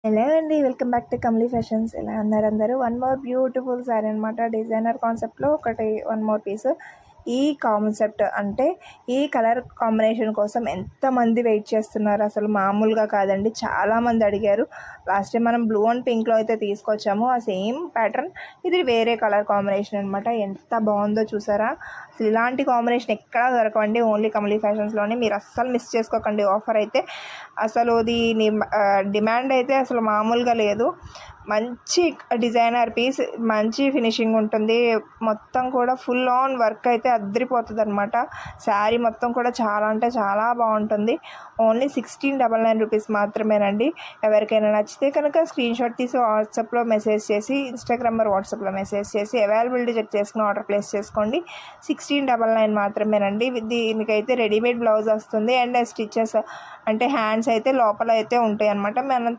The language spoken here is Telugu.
హలో అండి, వెల్కమ్ బ్యాక్ టు కమ్లీ ఫ్యాషన్స్. ఎలా ఉన్నారు అందరూ? వన్ మోర్ బ్యూటిఫుల్ శారీ అనమాట. డిజైనర్ కాన్సెప్ట్లో వన్ మోర్ పీస్. ఈ కాన్సెప్ట్ అంటే ఈ కలర్ కాంబినేషన్ కోసం ఎంతమంది వెయిట్ చేస్తున్నారు, అసలు మామూలుగా కాదండి. చాలామంది అడిగారు. లాస్ట్ టైం మనం బ్లూ అండ్ పింక్లో అయితే తీసుకొచ్చాము. ఆ సేమ్ ప్యాటర్న్ ఇది వేరే కలర్ కాంబినేషన్ అనమాట. ఎంత బాగుందో చూసారా? అసలు ఇలాంటి కాంబినేషన్ ఎక్కడా దొరకండి, ఓన్లీ కమ్లీ ఫ్యాషన్స్లోనే. మీరు అస్సలు మిస్ చేసుకోకండి. ఆఫర్ అయితే అసలు దీని డిమాండ్ అయితే అసలు మామూలుగా లేదు. మంచి డిజైనర్ పీస్, మంచి ఫినిషింగ్ ఉంటుంది. మొత్తం కూడా ఫుల్ ఆన్ వర్క్ అయితే అద్దరిపోతుంది అనమాట. శారీ మొత్తం కూడా చాలా అంటే చాలా బాగుంటుంది. ఓన్లీ 1699 రూపీస్ మాత్రమేనండి. ఎవరికైనా నచ్చితే కనుక స్క్రీన్ షాట్ తీసి వాట్సాప్లో మెసేజ్ చేసి, ఇన్స్టాగ్రామ్ వాట్సాప్లో మెసేజ్ చేసి అవైలబిలిటీ చెక్ చేసుకుని ఆర్డర్ ప్లేస్ చేసుకోండి. 1699 మాత్రమేనండి. దీనికైతే రెడీమేడ్ బ్లౌజ్ వస్తుంది అండ్ స్టిచెస్ అంటే హ్యాండ్స్ అయితే లోపల అయితే ఉంటాయి అనమాట. మనం